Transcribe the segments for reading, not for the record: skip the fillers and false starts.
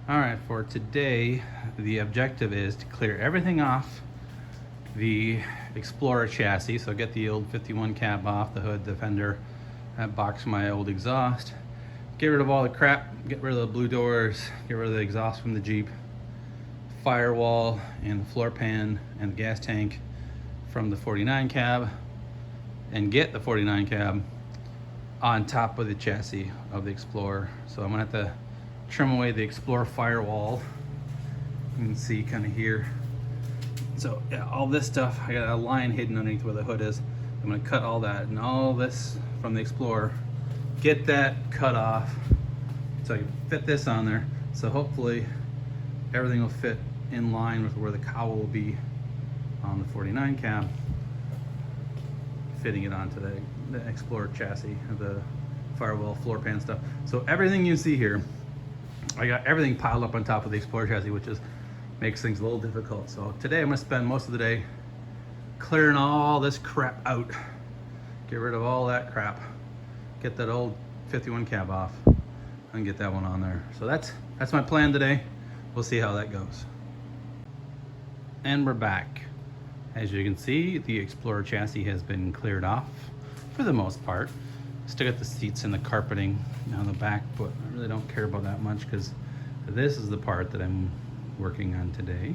All right, for today, the objective is to clear everything off the Explorer chassis. So get the old 51 cab off, the hood, the fender, that box, my old exhaust. Get rid of all the crap, get rid of the blue doors, get rid of the exhaust from the Jeep, firewall and the floor pan and the gas tank from the 49 cab, and get the 49 cab on top of the chassis of the Explorer. So I'm gonna have to trim away the Explorer firewall. You can see kind of here. So yeah, all this stuff, I got a line hidden underneath where the hood is. I'm gonna cut all that and all this from the Explorer, get that cut off so I can fit this on there. So hopefully everything will fit in line with where the cowl will be on the 49 cab, fitting it onto the Explorer chassis, the firewall, floor pan stuff. So everything you see here, I got everything piled up on top of the Explorer chassis, which makes things a little difficult. So today I'm gonna spend most of the day clearing all this crap out. Get rid of all that crap. Get that old 51 cab off and get that one on there. So that's my plan today. We'll see how that goes. And we're back. As you can see, the Explorer chassis has been cleared off for the most part. Still got the seats and the carpeting on the back, but I really don't care about that much because this is the part that I'm working on today.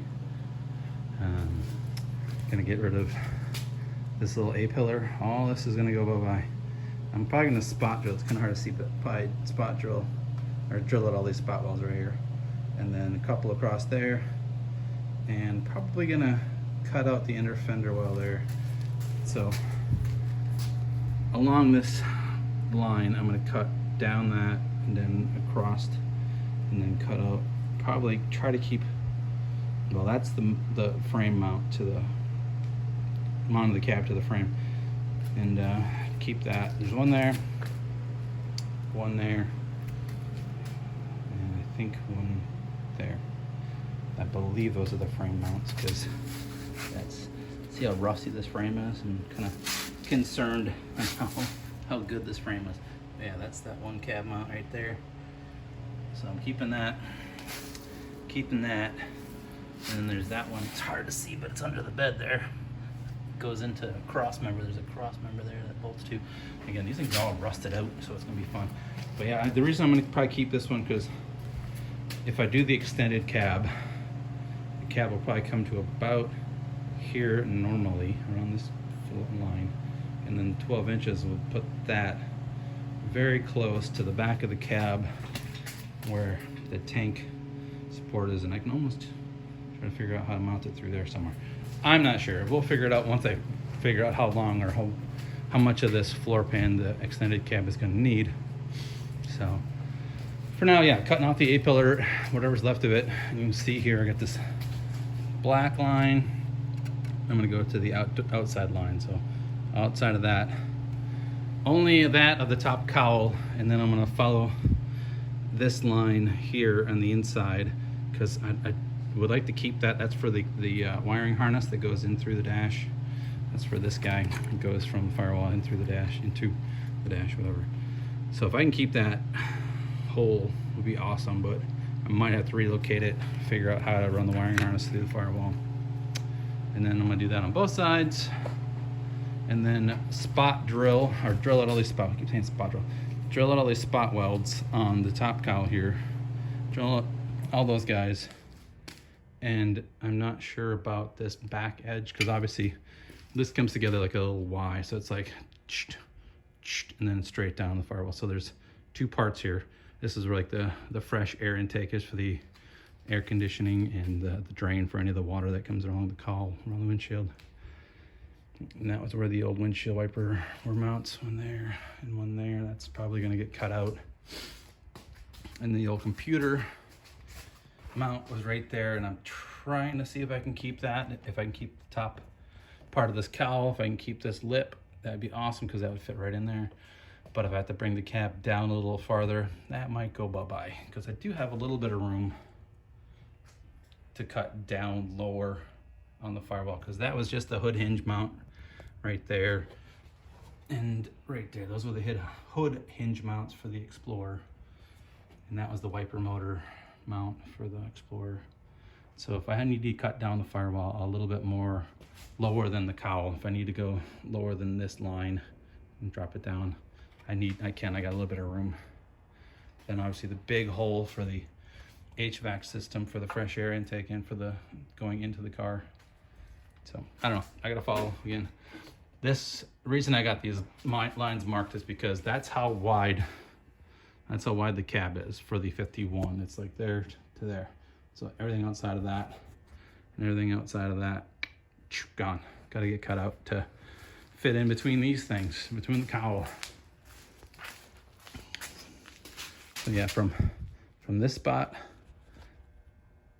Gonna get rid of this little A-pillar. All this is gonna go bye-bye. I'm probably gonna spot drill. It's kind of hard to see, but probably spot drill or drill out all these spot wells right here, and then a couple across there, and probably gonna cut out the inner fender well there. So along this line, I'm going to cut down that and then across and then cut out, probably try to keep, well, that's the frame mount to the mount of the cab to the frame, and keep that. There's one there, and I think one there. I believe those are the frame mounts, because that's, see how rusty this frame is? I'm kind of concerned how good this frame is. Yeah, that's that one cab mount right there. So I'm keeping that. And then there's that one. It's hard to see, but it's under the bed there. Goes into a cross member. There's a cross member there that bolts to. Again, these things are all rusted out, so it's gonna be fun. But yeah, the reason I'm gonna probably keep this one, because if I do the extended cab, the cab will probably come to about here normally, around this line, and then 12 inches will put that very close to the back of the cab where the tank support is, and I can almost try to figure out how to mount it through there somewhere. I'm not sure. We'll figure it out once I figure out how long or how much of this floor pan the extended cab is going to need. So for now, yeah, cutting off the A-pillar, whatever's left of it. You can see here I got this black line. I'm going to go to the outside line. So outside of that, only that of the top cowl, and then I'm going to follow this line here on the inside, because I would like to keep that. That's for the wiring harness that goes in through the dash. That's for this guy. It goes from the firewall in through the dash, into the dash, whatever. So if I can keep that hole, would be awesome, but I might have to relocate it, figure out how to run the wiring harness through the firewall. And then I'm gonna do that on both sides, and then spot drill, or drill out all these spot, I keep saying spot drill out all these spot welds on the top cowl here, drill out all those guys. And I'm not sure about this back edge, because obviously this comes together like a little Y, so it's like and then straight down the firewall. So there's two parts here. This is where like the fresh air intake is for the air conditioning, and the drain for any of the water that comes along the cowl, around the windshield. And that was where the old windshield wiper were mounts, one there and one there. That's probably gonna get cut out. And the old computer mount was right there, and I'm trying to see if I can keep that, if I can keep the top part of this cowl, if I can keep this lip, that'd be awesome, because that would fit right in there. But if I have to bring the cab down a little farther, that might go bye-bye, because I do have a little bit of room to cut down lower on the firewall, because that was just the hood hinge mount right there and right there. Those were the hood hinge mounts for the Explorer, and that was the wiper motor mount for the Explorer. So if I need to cut down the firewall a little bit more lower than the cowl, if I need to go lower than this line and drop it down, I got a little bit of room. Then obviously the big hole for the HVAC system for the fresh air intake and for the going into the car. So I don't know, I gotta follow again. This reason I got these lines marked is because that's how wide the cab is for the 51. It's like there to there. So everything outside of that and everything outside of that, gone. Gotta get cut out to fit in between these things, between the cowl. So yeah, from this spot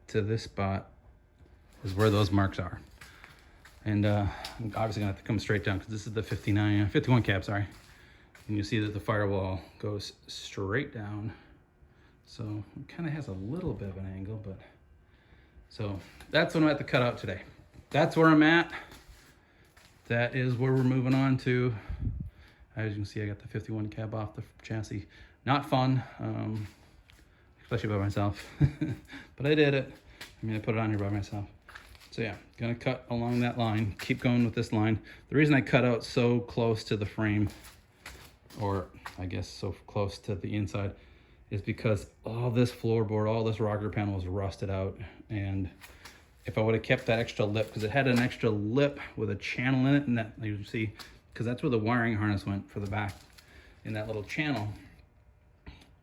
to this spot is where those marks are. And I'm obviously gonna have to come straight down because this is the 51 cab, sorry. And you see that the firewall goes straight down. So it kind of has a little bit of an angle, but so that's what I'm at to cut out today. That's where I'm at. That is where we're moving on to. As you can see, I got the 51 cab off the chassis. Not fun, especially by myself, but I did it. I mean, I put it on here by myself. So yeah, gonna cut along that line, keep going with this line. The reason I cut out so close to the frame, or I guess so close to the inside, is because all this floorboard, all this rocker panel was rusted out. And if I would have kept that extra lip, because it had an extra lip with a channel in it, and that you can see, because that's where the wiring harness went for the back, in that little channel.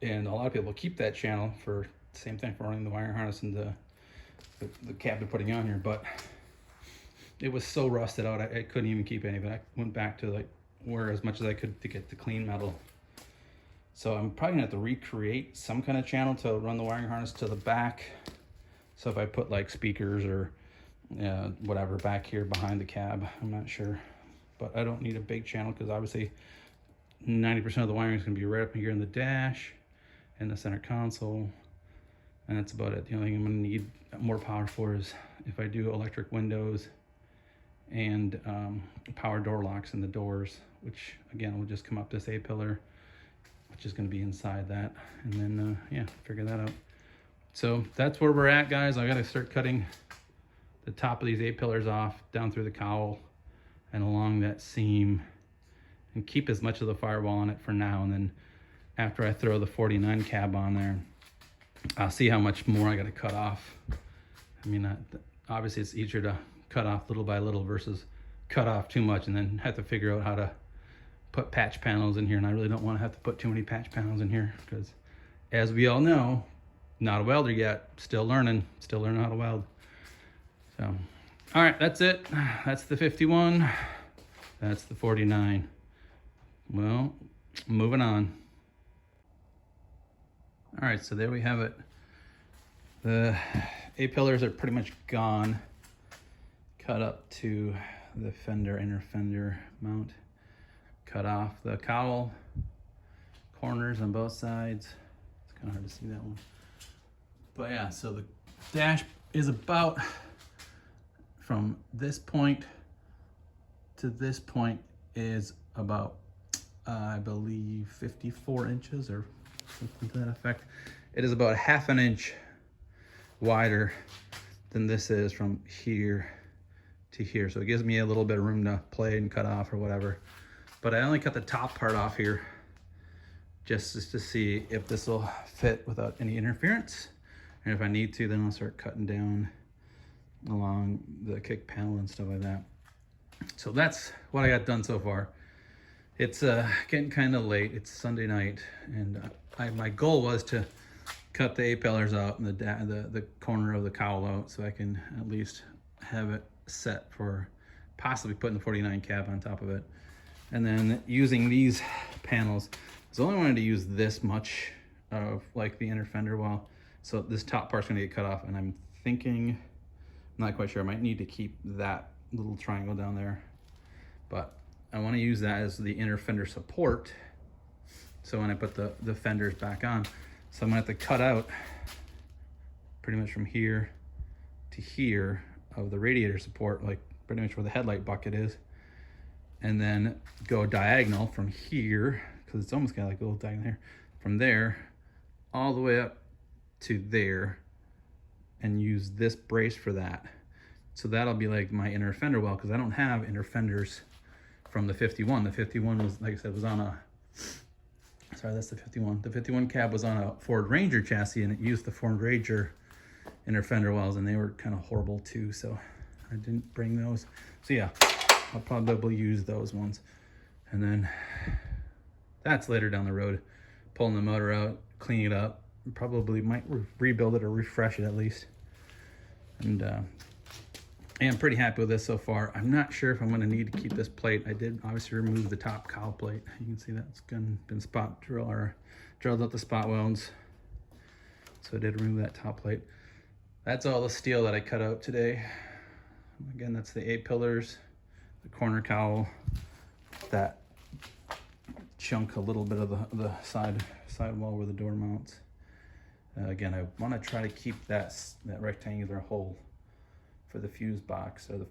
And a lot of people keep that channel for the same thing, for running the wiring harness and the cab they're putting on here, but it was so rusted out, I couldn't even keep any of it. I went back to like where as much as I could to get the clean metal. So I'm probably gonna have to recreate some kind of channel to run the wiring harness to the back. So if I put like speakers or whatever back here behind the cab, I'm not sure. But I don't need a big channel because obviously 90% of the wiring is gonna be right up here in the dash and the center console. And that's about it. The only thing I'm gonna need more power for is if I do electric windows and power door locks in the doors, which again will just come up this A-pillar, which is gonna be inside that. And then yeah, figure that out. So that's where we're at, guys. I gotta start cutting the top of these A-pillars off down through the cowl and along that seam and keep as much of the firewall on it for now. And then after I throw the 49 cab on there, I'll see how much more I got to cut off. I mean, obviously it's easier to cut off little by little versus cut off too much and then have to figure out how to put patch panels in here. And I really don't want to have to put too many patch panels in here because, as we all know, not a welder yet, still learning how to weld. So, all right, that's it. That's the 51. That's the 49. Well, moving on. All right, so there we have it. The A-pillars are pretty much gone. Cut up to the inner fender mount. Cut off the cowl corners on both sides. It's kind of hard to see that one. But yeah, so the dash is about, from this point to this point is about, I believe 54 inches or something to that effect. It is about ½ an inch wider than this is from here to here. So it gives me a little bit of room to play and cut off or whatever. But I only cut the top part off here just to see if this will fit without any interference. And if I need to, then I'll start cutting down along the kick panel and stuff like that. So that's what I got done so far. It's getting kind of late. It's Sunday night, and my goal was to cut the A-pillars out and the corner of the cowl out so I can at least have it set for possibly putting the 49 cab on top of it. And then using these panels, so I only wanted to use this much of like the inner fender wall. So this top part's gonna get cut off, and I'm thinking, I'm not quite sure, I might need to keep that little triangle down there, but I want to use that as the inner fender support. So when I put the fenders back on, so I'm gonna have to cut out pretty much from here to here of the radiator support, like pretty much where the headlight bucket is, and then go diagonal from here, because it's almost got like a little diagonal here, from there all the way up to there and use this brace for that. So that'll be like my inner fender well, because I don't have inner fenders from the 51. The 51 was, like I said, was on a, sorry, that's the 51. The 51 cab was on a Ford Ranger chassis, and it used the Ford Ranger inner fender wells, and they were kind of horrible too, so I didn't bring those. So yeah, I'll probably use those ones. And then that's later down the road, pulling the motor out, cleaning it up, probably might rebuild it or refresh it at least. And I'm pretty happy with this so far. I'm not sure if I'm going to need to keep this plate. I did obviously remove the top cowl plate. You can see that's been spot drilled out the spot welds. So I did remove that top plate. That's all the steel that I cut out today. Again, that's the A-pillars, the corner cowl, that chunk, a little bit of the side wall where the door mounts. Again, I want to try to keep that rectangular hole for the fuse box, or the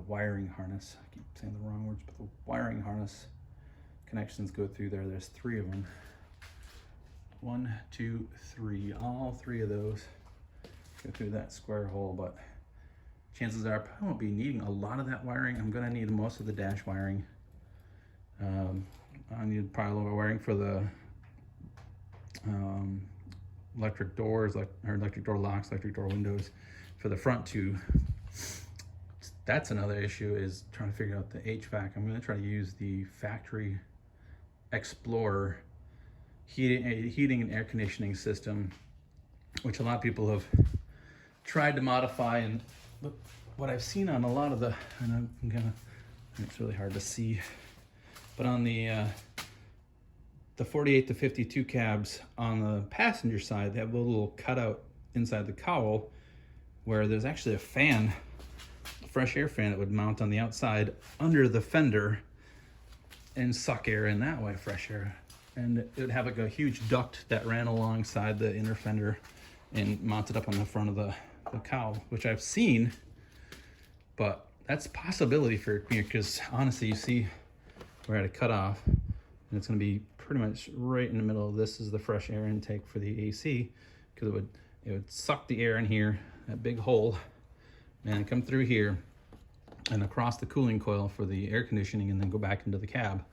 wiring harness. I keep saying the wrong words, but the wiring harness connections go through there. There's 3 of them. 1, 2, 3. All 3 of those go through that square hole, but chances are I probably won't be needing a lot of that wiring. I'm gonna need most of the dash wiring. I need probably a little wiring for the electric doors, or electric door locks, electric door windows for the front 2. That's another issue, is trying to figure out the HVAC. I'm going to try to use the factory Explorer heating and air conditioning system, which a lot of people have tried to modify. And look, what I've seen on a lot of and it's really hard to see, but on the 48 to 52 cabs on the passenger side, they have a little cutout inside the cowl where there's actually a fan, a fresh air fan that would mount on the outside under the fender and suck air in that way, fresh air. And it would have like a huge duct that ran alongside the inner fender and mounted up on the front of the cowl, which I've seen, but that's a possibility for me, because honestly, you see we're at a cutoff, and it's going to be pretty much right in the middle. This is the fresh air intake for the AC, because it would suck the air in here, that big hole, and come through here and across the cooling coil for the air conditioning, and then go back into the cab.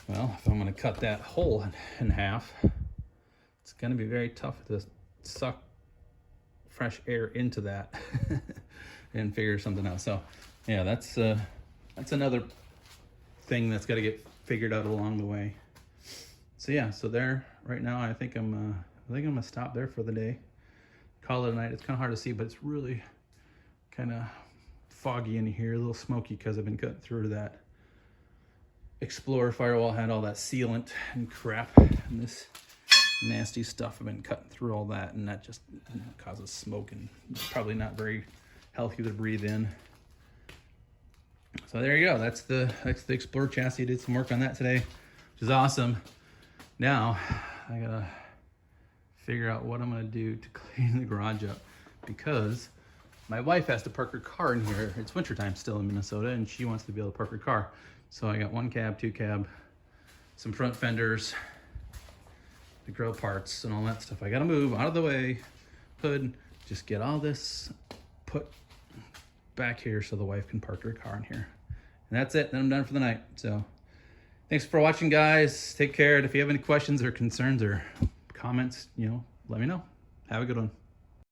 Well, if I'm going to cut that hole in half, it's going to be very tough to suck fresh air into that and figure something out. So yeah, that's another thing that's got to get figured out along the way. So yeah, so there right now, I think I'm gonna stop there for the day, call it a night. It's kind of hard to see, but it's really kind of foggy in here, a little smoky, because I've been cutting through that Explorer firewall, had all that sealant and crap, and this nasty stuff. I've been cutting through all that, and that just causes smoke, and it's probably not very healthy to breathe in. So there you go. That's the Explorer chassis. I did some work on that today, which is awesome. Now I gotta figure out what I'm gonna do to clean the garage up, because my wife has to park her car in here. It's wintertime still in Minnesota, and she wants to be able to park her car. So I got 1 cab, 2 cab, some front fenders, the grill parts, and all that stuff. I gotta move out of the way, hood, just get all this put back here so the wife can park her car in here. And that's it. Then I'm done for the night. So thanks for watching, guys. Take care. And if you have any questions or concerns or comments, let me know. Have a good one.